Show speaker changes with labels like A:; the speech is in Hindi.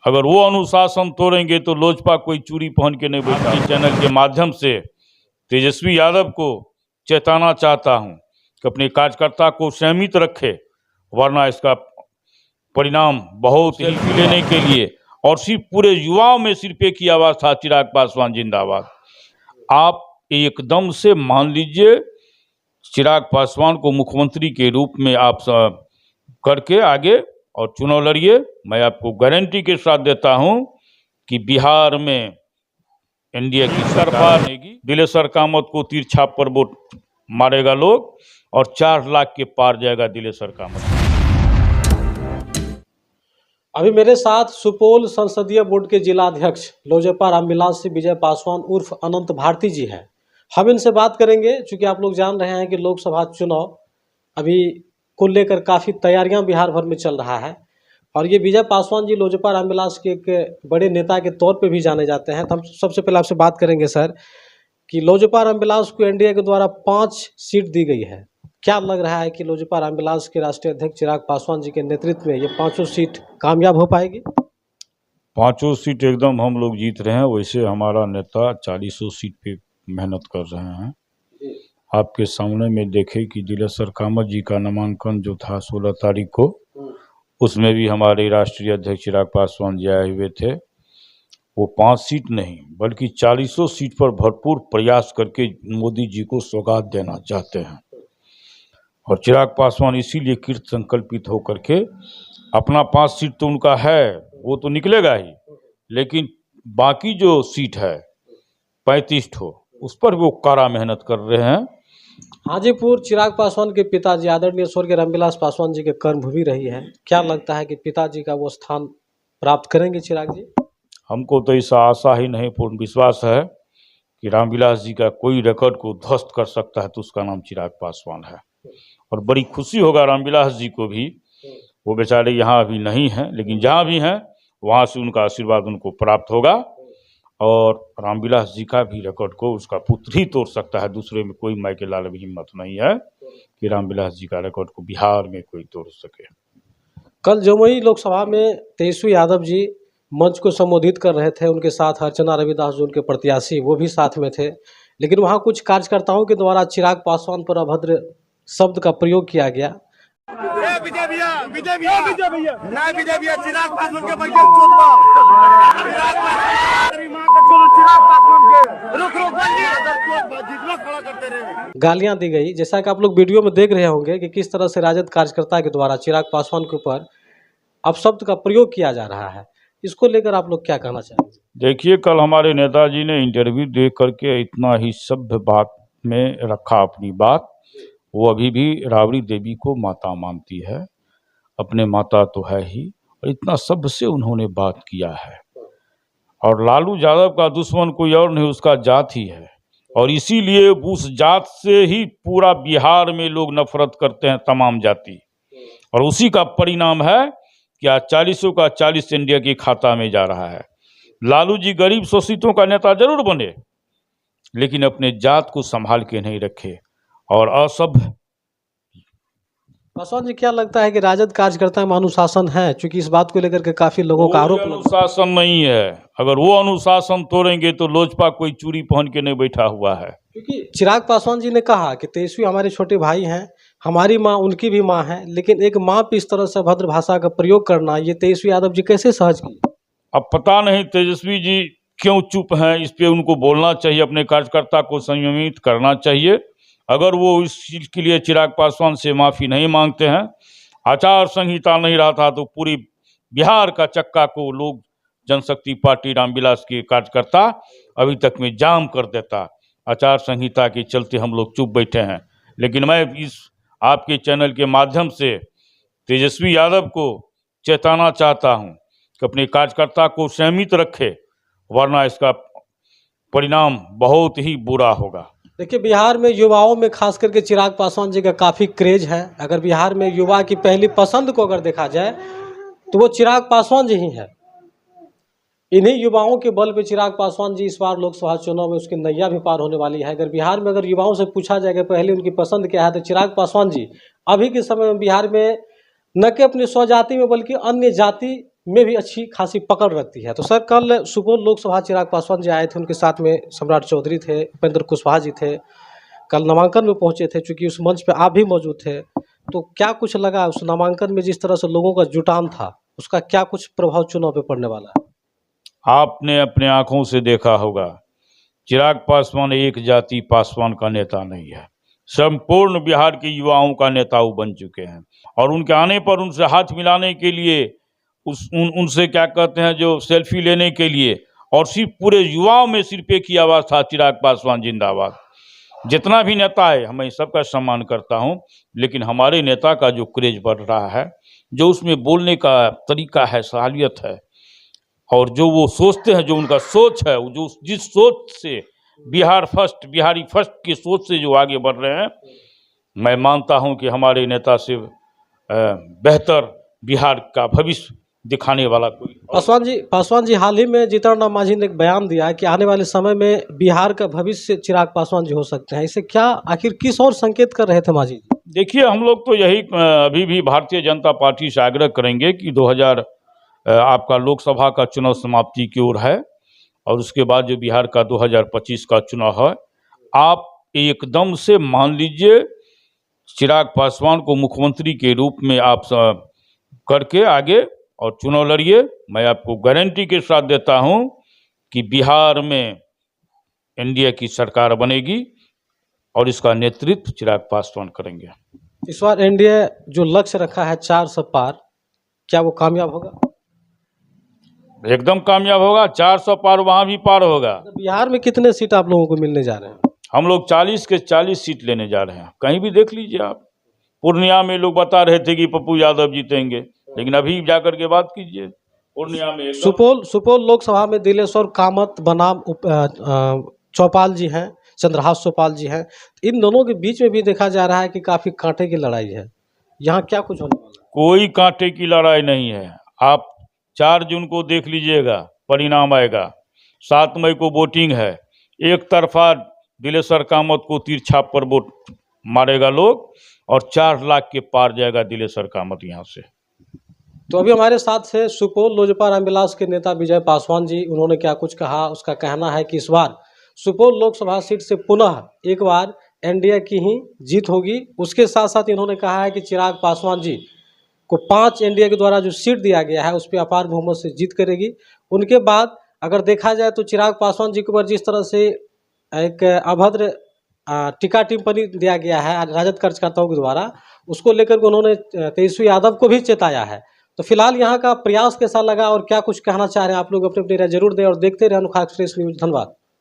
A: अगर वो अनुशासन तोड़ेंगे तो लोजपा कोई चूड़ी पहन के नहीं बैठा। चैनल के माध्यम से तेजस्वी यादव को चेताना चाहता हूं कि अपने कार्यकर्ता को संयमित रखे, वरना इसका परिणाम बहुत ही लेने के लिए। और सिर्फ पूरे युवाओं में सिर्फ एक ही आवाज था, चिराग पासवान जिंदाबाद। आप एकदम से मान लीजिए चिराग पासवान को मुख्यमंत्री के रूप में आप करके आगे और चुनाव लड़िए। मैं आपको गारंटी के साथ देता हूं कि बिहार में एनडीए की सरकार बनेगी। दिलेश्वर कामत को तीर छाप पर वोट मारेगा लोग और 4 लाख के पार जाएगा दिलेश्वर कामत।
B: अभी मेरे साथ सुपौल संसदीय बोर्ड के जिला अध्यक्ष लोजपा रामविलास सिंह विजय पासवान उर्फ अनंत भारती जी हैं। हम इनसे बात करेंगे, चूंकि आप लोग जान रहे हैं कि लोकसभा चुनाव अभी को लेकर काफ़ी तैयारियां बिहार भर में चल रहा है और ये विजय पासवान जी लोजपा रामविलास के एक बड़े नेता के तौर पे भी जाने जाते हैं। तो हम सबसे पहले आपसे बात करेंगे सर कि लोजपा रामविलास को एनडीए के द्वारा 5 सीट दी गई है। क्या लग रहा है कि लोजपा रामविलास के राष्ट्रीय अध्यक्ष चिराग पासवान जी के नेतृत्व में ये 5 सीट कामयाब हो पाएगी?
A: 5 सीट एकदम हम लोग जीत रहे हैं। वैसे हमारा नेता 40 सीट पे मेहनत कर रहे हैं। आपके सामने में देखे कि दिलेश्वर कामत जी का नामांकन जो था 16 तारीख को, उसमें भी हमारे राष्ट्रीय अध्यक्ष चिराग पासवान जी आए हुए थे। वो 5 सीट नहीं बल्कि 40 सीट पर भरपूर प्रयास करके मोदी जी को सौगात देना चाहते हैं। और चिराग पासवान इसीलिए कृत संकल्पित होकर के अपना 5 सीट तो उनका है, वो तो निकलेगा ही, लेकिन बाकी जो सीट है 35 ठो, उस पर वो कड़ा मेहनत कर रहे हैं।
B: हाजीपुर चिराग पासवान के पिताजी आदरणीय स्वर्गीय रामविलास पासवान जी के कर्मभूमि रही है। क्या लगता है कि पिताजी का वो स्थान प्राप्त करेंगे चिराग जी?
A: हमको तो ऐसा आशा ही नहीं, पूर्ण विश्वास है कि रामविलास जी का कोई रिकॉर्ड को ध्वस्त कर सकता है तो उसका नाम चिराग पासवान है। और बड़ी खुशी होगा रामविलास जी को भी, वो बेचारे यहाँ अभी नहीं हैं, लेकिन जहाँ भी हैं वहाँ से उनका आशीर्वाद उनको प्राप्त होगा। और रामविलास जी का भी रिकॉर्ड को उसका पुत्र ही तोड़ सकता है, दूसरे में कोई माई के लाल में हिम्मत नहीं है कि रामविलास जी का रिकॉर्ड को बिहार में कोई तोड़ सके।
B: कल जमुई लोकसभा में तेजस्वी यादव जी मंच को संबोधित कर रहे थे, उनके साथ अर्चना रविदास जो उनके प्रत्याशी वो भी साथ में थे, लेकिन वहाँ कुछ कार्यकर्ताओं के द्वारा चिराग पासवान पर अभद्र शब्द का प्रयोग किया गया।
C: विजय भैया चिराग पासवान के
B: गालियां दी गई। जैसा कि आप लोग वीडियो में देख रहे होंगे कि किस तरह से राजद कार्यकर्ता के द्वारा चिराग पासवान के ऊपर अपशब्द का प्रयोग किया जा रहा है। इसको लेकर आप लोग क्या कहना चाहेंगे?
A: देखिए, कल हमारे नेताजी ने इंटरव्यू दे करके इतना ही सभ्य बात में रखा अपनी बात। वो अभी भी राबड़ी देवी को माता मानती है, अपने माता तो है ही, और इतना सभ्य से उन्होंने बात किया है। और लालू यादव का दुश्मन कोई और नहीं, उसका जात ही है, और इसीलिए उस जात से ही पूरा बिहार में लोग नफरत करते हैं, तमाम जाति। और उसी का परिणाम है कि आज 40 का 40 इंडिया के खाता में जा रहा है। लालू जी गरीब शोषितों का नेता जरूर बने, लेकिन अपने जात को संभाल के नहीं रखे और असभ्य।
B: पासवान जी, क्या लगता है कि राजद कार्यकर्ता में अनुशासन है? क्योंकि इस बात को लेकर के काफी लोगों का आरोप।
A: अनुशासन नहीं है। अगर वो अनुशासन तोड़ेंगे तो लोजपा कोई चूड़ी पहन के नहीं बैठा हुआ है।
B: क्योंकि चिराग पासवान जी ने कहा कि तेजस्वी हमारे छोटे भाई हैं, हमारी माँ उनकी भी माँ है, लेकिन एक माँ पे इस तरह से भद्र भाषा का प्रयोग करना, ये तेजस्वी यादव जी कैसे सहज की?
A: अब पता नहीं तेजस्वी जी क्यों चुप हैं, इस पे उनको बोलना चाहिए, अपने कार्यकर्ता को संयमित करना चाहिए। अगर वो इस चीज के लिए चिराग पासवान से माफी नहीं मांगते हैं, आचार संहिता नहीं रहा था तो पूरी बिहार का चक्का को लोग जनशक्ति पार्टी रामविलास के कार्यकर्ता अभी तक में जाम कर देता। आचार संहिता के चलते हम लोग चुप बैठे हैं। लेकिन मैं इस आपके चैनल के माध्यम से तेजस्वी यादव को चेताना चाहता हूं कि अपने कार्यकर्ता को संयमित रखे, वरना इसका परिणाम बहुत ही बुरा होगा।
B: देखिए, बिहार में युवाओं में खास करके चिराग पासवान जी का काफ़ी क्रेज है। अगर बिहार में युवा की पहली पसंद को अगर देखा जाए तो वो चिराग पासवान जी ही है। इन्हीं युवाओं के बल पे चिराग पासवान जी इस बार लोकसभा चुनाव में उसकी नैया भी पार होने वाली है। अगर बिहार में अगर युवाओं से पूछा जाएगा पहले उनकी पसंद क्या है, तो चिराग पासवान जी अभी के समय में बिहार में न कि अपनी स्वजाति में बल्कि अन्य जाति में भी अच्छी खासी पकड़ रखती है। तो सर, कल सुपौल लोकसभा चिराग पासवान जी आए थे, उनके साथ में सम्राट चौधरी थे, उपेंद्र कुशवाहा जी थे, कल नामांकन में पहुंचे थे, चूंकि उस मंच पे आप भी मौजूद थे। तो क्या कुछ लगा उस नामांकन में, जिस तरह से लोगों का जुटान था, उसका क्या कुछ प्रभाव चुनाव पे पड़ने वाला है?
A: आपने अपने आंखों से देखा होगा, चिराग पासवान एक जाति पासवान का नेता नहीं है, संपूर्ण बिहार के युवाओं का नेता वो बन चुके हैं। और उनके आने पर उनसे हाथ मिलाने के लिए, उनसे क्या कहते हैं, जो सेल्फी लेने के लिए, और सिर्फ पूरे युवाओं में सिर्फ एक ही आवाज़ था, चिराग पासवान जिंदाबाद। जितना भी नेता है, मैं सबका सम्मान करता हूं, लेकिन हमारे नेता का जो क्रेज बढ़ रहा है, जो उसमें बोलने का तरीका है, सहालियत है, और जो वो सोचते हैं, जो उनका सोच है, वो जो जिस सोच से बिहारी फर्स्ट की सोच से जो आगे बढ़ रहे हैं, मैं मानता हूं कि हमारे नेता से बेहतर बिहार का भविष्य दिखाने वाला कोई।
B: पासवान जी हाल ही में जीतन राम मांझी ने एक बयान दिया है कि आने वाले समय में बिहार का भविष्य चिराग पासवान जी हो सकते हैं। इसे क्या, आखिर किस और संकेत कर रहे थे मांझी जी?
A: देखिए, हम लोग तो यही अभी भी भारतीय जनता पार्टी से आग्रह करेंगे कि 2000 आपका लोकसभा का चुनाव समाप्ति की ओर है, और उसके बाद जो बिहार का 2025 का चुनाव है, आप एकदम से मान लीजिए चिराग पासवान को मुख्यमंत्री के रूप में आप करके आगे और चुनाव लड़िए। मैं आपको गारंटी के साथ देता हूं कि बिहार में एनडीए की सरकार बनेगी, और इसका नेतृत्व चिराग पासवान करेंगे।
B: इस बार एनडीए जो लक्ष्य रखा है 400 पार, क्या वो कामयाब होगा?
A: एकदम कामयाब होगा। 400 पार वहां भी पार होगा।
B: बिहार में कितने सीट आप लोगों को मिलने जा रहे हैं?
A: हम लोग 40 के 40 सीट लेने जा रहे हैं। कहीं भी देख लीजिए आप, पूर्णिया में लोग बता रहे थे कि पप्पू यादव जीतेंगे, लेकिन अभी जाकर के बात कीजिए, पूर्णिया में
B: सुपौल लोकसभा में दिलेश्वर कामत बनाम चौपाल जी हैं, चंद्रहास चौपाल जी हैं। इन दोनों के बीच में भी देखा जा रहा है कि काफी कांटे की लड़ाई है। यहाँ क्या कुछ होने वाला है?
A: कोई कांटे की लड़ाई नहीं है। आप 4 जून को देख लीजिएगा, परिणाम आएगा। 7 मई को वोटिंग है। एक तरफा दिलेश्वर कामत को तीर छाप पर वोट मारेगा लोग, और 4 लाख के पार जाएगा दिलेश्वर कामत यहाँ से।
B: तो अभी हमारे साथ से सुपौल लोजपा रामविलास के नेता विजय पासवान जी, उन्होंने क्या कुछ कहा। उसका कहना है कि इस बार सुपौल लोकसभा सीट से पुनः एक बार एनडीए की ही जीत होगी। उसके साथ साथ इन्होंने कहा है कि चिराग पासवान जी को 5 एनडीए के द्वारा जो सीट दिया गया है, उस पर अपार बहुमत से जीत करेगी। उनके बाद अगर देखा जाए तो चिराग पासवान जी के ऊपर जिस तरह से एक अभद्र टीका टिप्पणी दिया गया है राजद कार्यकर्ताओं के द्वारा, उसको लेकर के उन्होंने तेजस्वी यादव को भी चेताया है। तो फिलहाल यहाँ का प्रयास कैसा लगा और क्या कुछ कहना चाह रहे हैं आप लोग, अपनी राय जरूर दें और देखते रहें अनोखा एक्सप्रेस न्यूज। धन्यवाद।